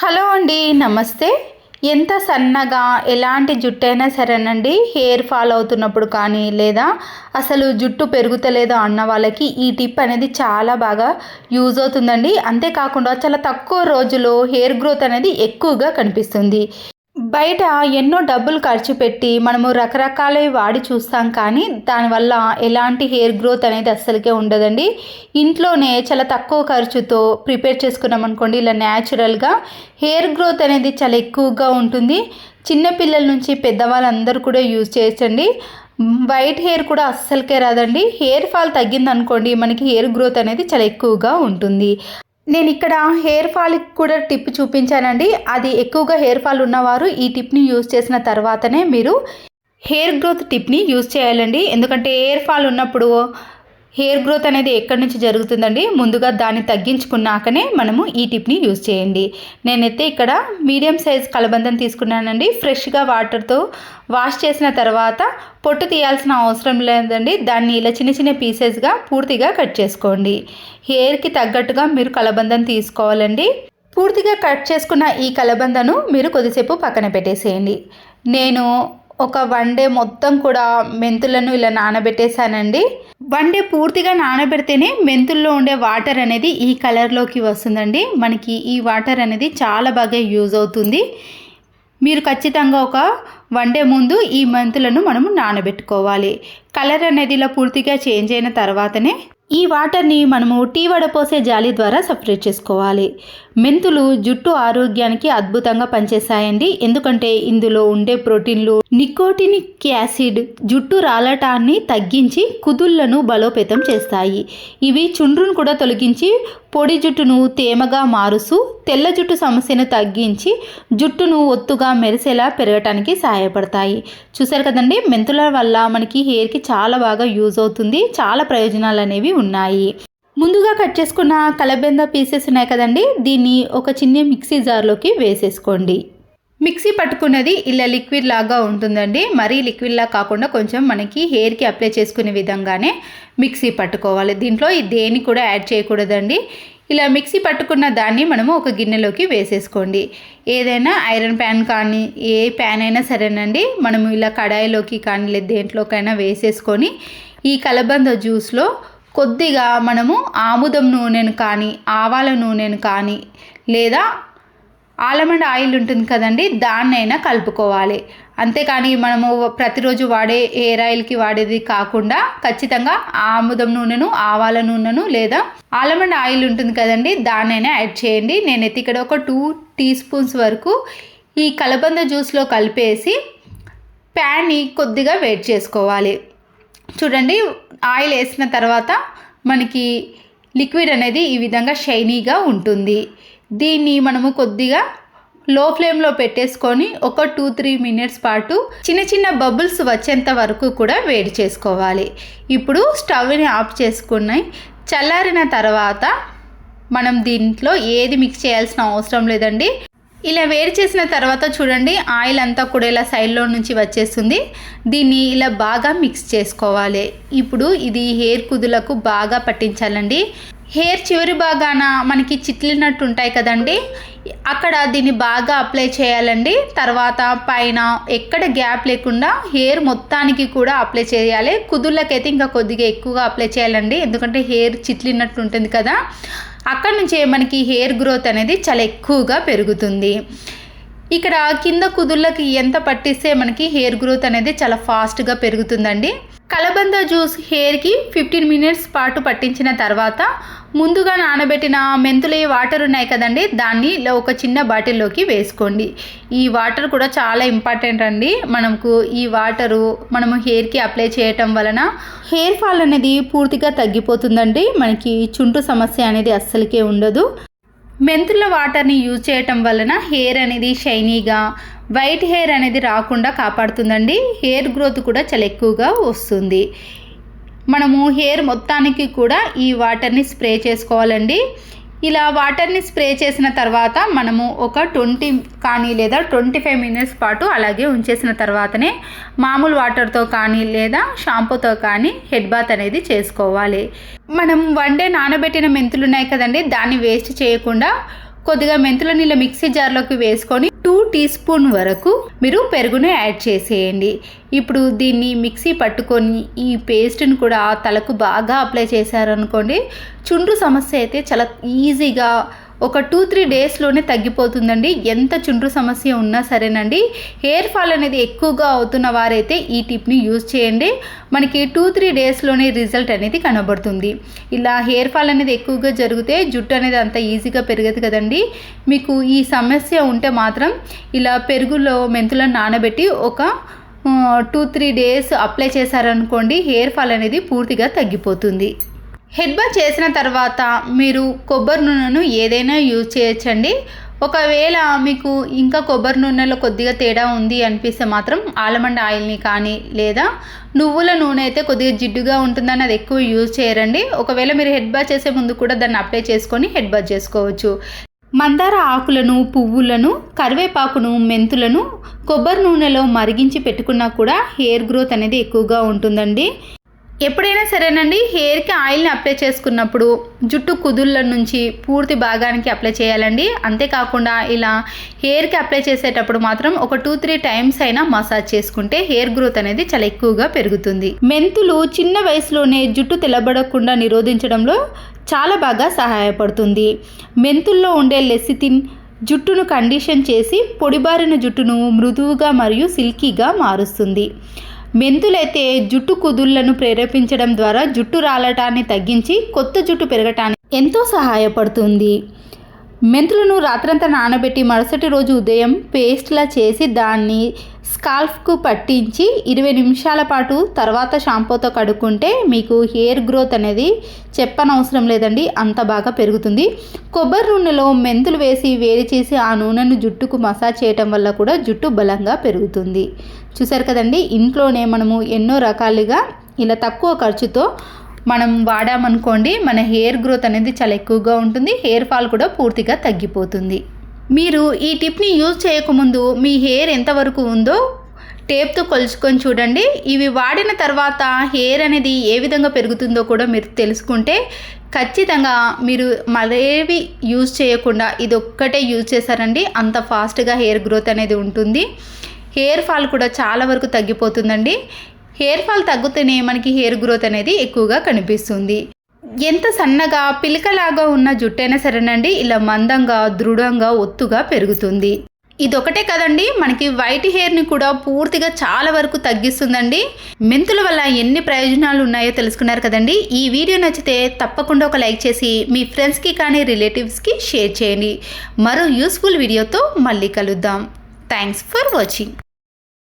Hello అండి, నమస్తే. ఎంత సన్నగా ఎలాంటి జుట్టైనా సరేనండి, హెయిర్ ఫాల్ అవుతున్నప్పుడు కానీ లేదా అసలు జుట్టు పెరుగుతలేదో అన్న వాళ్ళకి ఈ టిప్ అనేది చాలా బాగా యూజ్ అవుతుందండి. అంతేకాకుండా చాలా తక్కువ రోజుల్లో హెయిర్ గ్రోత్ అనేది ఎక్కువగా కనిపిస్తుంది. బయట ఎన్నో డబ్బులు ఖర్చు పెట్టి మనము రకరకాలవి వాడి చూస్తాం, కానీ దానివల్ల ఎలాంటి హెయిర్ గ్రోత్ అనేది అస్సలకే ఉండదండి. ఇంట్లోనే చాలా తక్కువ ఖర్చుతో ప్రిపేర్ చేసుకున్నాం అనుకోండి, ఇలా న్యాచురల్గా హెయిర్ గ్రోత్ అనేది చాలా ఎక్కువగా ఉంటుంది. చిన్నపిల్లల నుంచి పెద్దవాళ్ళందరూ కూడా యూజ్ చేయొచ్చండి. వైట్ హెయిర్ కూడా అస్సలకే రాదండి. హెయిర్ ఫాల్ తగ్గిందనుకోండి, మనకి హెయిర్ గ్రోత్ అనేది చాలా ఎక్కువగా ఉంటుంది. నేను ఇక్కడ హెయిర్ ఫాల్కి కూడా టిప్ చూపించానండి. అది ఎక్కువగా హెయిర్ ఫాల్ ఉన్నవారు ఈ టిప్ని యూజ్ చేసిన తర్వాతనే మీరు హెయిర్ గ్రోత్ టిప్ని యూజ్ చేయాలండి. ఎందుకంటే హెయిర్ ఫాల్ ఉన్నప్పుడు హెయిర్ గ్రోత్ అనేది ఎక్కడి నుంచి జరుగుతుందండి, ముందుగా దాన్ని తగ్గించుకున్నాకనే మనము ఈ టిప్ని యూజ్ చేయండి. నేనైతే ఇక్కడ మీడియం సైజ్ కలబందం తీసుకున్నానండి. ఫ్రెష్గా వాటర్తో వాష్ చేసిన తర్వాత పొట్టు తీయాల్సిన అవసరం లేదండి. దాన్ని ఇలా చిన్న చిన్న పీసెస్గా పూర్తిగా కట్ చేసుకోండి. హెయిర్కి తగ్గట్టుగా మీరు కలబందం తీసుకోవాలండి. పూర్తిగా కట్ చేసుకున్న ఈ కలబందను మీరు కొద్దిసేపు పక్కన పెట్టేసేయండి. నేను ఒక 1 డే మొత్తం కూడా మెంతులను ఇలా నానబెట్టేశానండి. 1 డే పూర్తిగా నానబెడితేనే మెంతుల్లో ఉండే వాటర్ అనేది ఈ కలర్లోకి వస్తుందండి. మనకి ఈ వాటర్ అనేది చాలా బాగా యూజ్ అవుతుంది. మీరు ఖచ్చితంగా ఒక 1 డే ముందు ఈ మెంతులను మనము నానబెట్టుకోవాలి. కలర్ అనేది ఇలా పూర్తిగా చేంజ్ అయిన తర్వాతనే ఈ వాటర్ని మనము టీ వడపోసే జాలి ద్వారా సపరేట్ చేసుకోవాలి. మెంతులు జుట్టు ఆరోగ్యానికి అద్భుతంగా పనిచేస్తాయండి. ఎందుకంటే ఇందులో ఉండే ప్రోటీన్లు నికోటినిక్ యాసిడ్ జుట్టు రాలటాన్ని తగ్గించి కుదుళ్లను బలోపేతం చేస్తాయి. ఇవి చుండ్రును కూడా తొలగించి పొడి జుట్టును తేమగా మారుస్తూ తెల్ల జుట్టు సమస్యను తగ్గించి జుట్టును ఒత్తుగా మెరిసేలా పెరగటానికి సహాయపడతాయి. చూసారు కదండి, మెంతుల వల్ల మనకి హెయిర్కి చాలా బాగా యూజ్ అవుతుంది. చాలా ప్రయోజనాలు అనేవి ఉన్నాయి. ముందుగా కట్ చేసుకున్న కలబంద పీసెస్ ఉన్నాయి కదండి, దీన్ని ఒక చిన్న మిక్సీ జార్లోకి వేసేసుకోండి. మిక్సీ పట్టుకున్నది ఇలా లిక్విడ్ లాగా ఉంటుందండి. మరీ లిక్విడ్లా కాకుండా కొంచెం మనకి హెయిర్కి అప్లై చేసుకునే విధంగానే మిక్సీ పట్టుకోవాలి. దీంట్లో దేన్ని కూడా యాడ్ చేయకూడదండి. ఇలా మిక్సీ పట్టుకున్న దాన్ని మనము ఒక గిన్నెలోకి వేసేసుకోండి. ఏదైనా ఐరన్ ప్యాన్ కానీ ఏ ప్యాన్ అయినా సరేనండి, మనము ఇలా కడాయిలోకి కానీ లేదా దేంట్లోకైనా వేసేసుకొని ఈ కలబంద జ్యూస్లో కొద్దిగా మనము ఆముదం నూనెను కానీ ఆవాల నూనెను కానీ లేదా ఆల్మండ్ ఆయిల్ ఉంటుంది కదండి, దాన్నైనా కలుపుకోవాలి. అంతేకాని మనము ప్రతిరోజు వాడే హెయిర్ ఆయిల్కి వాడేది కాకుండా ఖచ్చితంగా ఆముదం నూనెను, ఆవాల నూనెను లేదా ఆల్మండ్ ఆయిల్ ఉంటుంది కదండి, దాన్నైనా యాడ్ చేయండి. నేనైతే ఇక్కడ ఒక 2 టీ స్పూన్స్ వరకు ఈ కలబంద జ్యూస్లో కలిపేసి ప్యాన్ని కొద్దిగా వేడి చేసుకోవాలి. చూడండి, ఆయిల్ వేసిన తర్వాత మనకి లిక్విడ్ అనేది ఈ విధంగా షైనీగా ఉంటుంది. దీన్ని మనము కొద్దిగా లో ఫ్లేమ్లో పెట్టేసుకొని ఒక 2-3 మినిట్స్ పాటు చిన్న చిన్న బబుల్స్ వచ్చేంత వరకు కూడా వేడి చేసుకోవాలి. ఇప్పుడు స్టవ్ని ఆఫ్ చేసుకుని చల్లారిన తర్వాత మనం దీంట్లో ఏది మిక్స్ చేయాల్సిన అవసరం లేదండి. ఇలా వేడి చేసిన తర్వాత చూడండి, ఆయిల్ అంతా కూడా ఇలా సైడ్లో నుంచి వచ్చేస్తుంది. దీన్ని ఇలా బాగా మిక్స్ చేసుకోవాలి. ఇప్పుడు ఇది హెయిర్ కుదులకు బాగా పట్టించాలండి. హెయిర్ చివరి భాగాన మనకి చిట్లినట్టు ఉంటాయి కదండి, అక్కడ దీన్ని బాగా అప్లై చేయాలండి. తర్వాత పైన ఎక్కడ గ్యాప్ లేకుండా హెయిర్ మొత్తానికి కూడా అప్లై చేయాలి. కుదుళ్ళకైతే ఇంకా కొద్దిగా ఎక్కువగా అప్లై చేయాలండి, ఎందుకంటే హెయిర్ చిట్లినట్టు ఉంటుంది కదా, అక్కడ నుంచే మనకి హెయిర్ గ్రోత్ అనేది చాలా ఎక్కువగా పెరుగుతుంది. ఇక్కడ కింద కుదుళ్ళకి ఎంత పట్టిస్తే మనకి హెయిర్ గ్రోత్ అనేది చాలా ఫాస్ట్గా పెరుగుతుందండి. కలబంద జ్యూస్ హెయిర్కి 15 మినిట్స్ పాటు పట్టించిన తర్వాత ముందుగా నానబెట్టిన మెంతుల వాటర్ ఉన్నాయి కదండి, దాన్ని ఒక చిన్న బాటిల్లోకి వేసుకోండి. ఈ వాటర్ కూడా చాలా ఇంపార్టెంట్ అండి. మనకు ఈ వాటరు మనము హెయిర్కి అప్లై చేయటం వలన హెయిర్ ఫాల్ అనేది పూర్తిగా తగ్గిపోతుందండి. మనకి చుంటు సమస్య అనేది అస్సలకే ఉండదు. మెంతుల వాటర్ని యూజ్ చేయటం వలన హెయిర్ అనేది షైనీగా, వైట్ హెయిర్ అనేది రాకుండా కాపాడుతుందండి. హెయిర్ గ్రోత్ కూడా చాలా ఎక్కువగా వస్తుంది. మనము హెయిర్ మొత్తానికి కూడా ఈ వాటర్ని స్ప్రే చేసుకోవాలండి. ఇలా వాటర్ని స్ప్రే చేసిన తర్వాత మనము ఒక 20 కానీ లేదా 25 మినిట్స్ పాటు అలాగే ఉంచేసిన తర్వాతనే మామూలు వాటర్తో కానీ లేదా షాంపూతో కానీ హెడ్ బాత్ అనేది చేసుకోవాలి. మనం 1 డే నానబెట్టిన మెంతులు ఉన్నాయి కదండి, దాన్ని వేస్ట్ చేయకుండా కొద్దిగా మెంతుల నీళ్ళ మిక్సీ జార్లోకి వేసుకొని 2 టీ స్పూన్ వరకు మీరు పెరుగును యాడ్ చేసేయండి. ఇప్పుడు దీన్ని మిక్సీ పట్టుకొని ఈ పేస్ట్ని కూడా తలకు బాగా అప్లై చేశారనుకోండి, చుండ్రు సమస్య అయితే చాలా ఈజీగా ఒక 2-3 డేస్లోనే తగ్గిపోతుందండి. ఎంత చుండ్రు సమస్య ఉన్నా సరేనండి. హెయిర్ ఫాల్ అనేది ఎక్కువగా అవుతున్న వారైతే ఈ టిప్ని యూజ్ చేయండి. మనకి 2-3 డేస్లోనే రిజల్ట్ అనేది కనబడుతుంది. ఇలా హెయిర్ ఫాల్ అనేది ఎక్కువగా జరిగితే జుట్టు అనేది అంత ఈజీగా పెరగదు కదండి. మీకు ఈ సమస్య ఉంటే మాత్రం ఇలా పెరుగులో మెంతులను నానబెట్టి ఒక 2-3 డేస్ అప్లై చేశారనుకోండి, హెయిర్ ఫాల్ అనేది పూర్తిగా తగ్గిపోతుంది. హెడ్ బాత్ చేసిన తర్వాత మీరు కొబ్బరి నూనెను ఏదైనా యూజ్ చేయొచ్చండి. ఒకవేళ మీకు ఇంకా కొబ్బరి నూనెలో కొద్దిగా తేడా ఉంది అనిపిస్తే మాత్రం ఆల్మండ్ ఆయిల్ని కానీ లేదా నువ్వుల నూనె అయితే కొద్దిగా జిడ్డుగా ఉంటుందని అది ఎక్కువ యూజ్ చేయరండి. ఒకవేళ మీరు హెడ్ బాత్ చేసే ముందు కూడా దాన్ని అప్లై చేసుకొని హెడ్ బాత్ చేసుకోవచ్చు. మందార ఆకులను, పువ్వులను, కరివేపాకును, మెంతులను కొబ్బరి నూనెలో మరిగించి పెట్టుకున్నా కూడా హెయిర్ గ్రోత్ అనేది ఎక్కువగా ఉంటుందండి. ఎప్పుడైనా సరేనండి, హెయిర్కి ఆయిల్ని అప్లై చేసుకున్నప్పుడు జుట్టు కుదుళ్ళ నుంచి పూర్తి భాగానికి అప్లై చేయాలండి. అంతేకాకుండా ఇలా హెయిర్కి అప్లై చేసేటప్పుడు మాత్రం ఒక 2-3 టైమ్స్ అయినా మసాజ్ చేసుకుంటే హెయిర్ గ్రోత్ అనేది చాలా ఎక్కువగా పెరుగుతుంది. మెంతులు చిన్న వయసులోనే జుట్టు తెల్లబడకుండా నిరోధించడంలో చాలా బాగా సహాయపడుతుంది. మెంతుల్లో ఉండే లెసిథిన్ జుట్టును కండిషన్ చేసి పొడిబారిన జుట్టును మృదువుగా మరియు సిల్కీగా మారుస్తుంది. మెంతులైతే జుట్టు కుదుళ్లను ప్రేరేపించడం ద్వారా జుట్టు రాలటాన్ని తగ్గించి కొత్త జుట్టు పెరగటానికి ఎంతో సహాయపడుతుంది. మెంతులను రాత్రంతా నానబెట్టి మరుసటి రోజు ఉదయం పేస్ట్లా చేసి దాన్ని స్కాల్ఫ్కు పట్టించి 20 నిమిషాల పాటు తర్వాత షాంపూతో కడుక్కుంటే మీకు హెయిర్ గ్రోత్ అనేది చెప్పనవసరం లేదండి, అంత బాగా పెరుగుతుంది. కొబ్బరి నూనెలో మెంతులు వేసి వేడి చేసి ఆ నూనెను జుట్టుకు మసాజ్ చేయటం వల్ల కూడా జుట్టు బలంగా పెరుగుతుంది. చూసారు కదండి, ఇంట్లోనే మనము ఎన్నో రకాలుగా ఇలా తక్కువ ఖర్చుతో మనం వాడామనుకోండి, మన హెయిర్ గ్రోత్ అనేది చాలా ఎక్కువగా ఉంటుంది. హెయిర్ ఫాల్ కూడా పూర్తిగా తగ్గిపోతుంది. మీరు ఈ టిప్ని యూజ్ చేయకముందు మీ హెయిర్ ఎంతవరకు ఉందో టేప్తో కొలుచుకొని చూడండి. ఇవి వాడిన తర్వాత హెయిర్ అనేది ఏ విధంగా పెరుగుతుందో కూడా మీరు తెలుసుకుంటే ఖచ్చితంగా మీరు మరేవి యూజ్ చేయకుండా ఇది ఒక్కటే యూజ్ చేశారండి, అంత ఫాస్ట్గా హెయిర్ గ్రోత్ అనేది ఉంటుంది. హెయిర్ ఫాల్ కూడా చాలా వరకు తగ్గిపోతుందండి. హెయిర్ ఫాల్ తగ్గితేనే మనకి హెయిర్ గ్రోత్ అనేది ఎక్కువగా కనిపిస్తుంది. ఎంత సన్నగా పిలకలాగా ఉన్న జుట్టైనా సరేనండి, ఇలా మందంగా, దృఢంగా, ఒత్తుగా పెరుగుతుంది. ఇదొకటే కదండి, మనకి వైట్ హెయిర్ని కూడా పూర్తిగా చాలా వరకు తగ్గిస్తుందండి. మెంతుల వల్ల ఎన్ని ప్రయోజనాలు ఉన్నాయో తెలుసుకున్నారు కదండి. ఈ వీడియో నచ్చితే తప్పకుండా ఒక లైక్ చేసి మీ ఫ్రెండ్స్కి కానీ రిలేటివ్స్కి షేర్ చేయండి. మరో యూస్ఫుల్ వీడియోతో మళ్ళీ కలుద్దాం. Thanks for watching.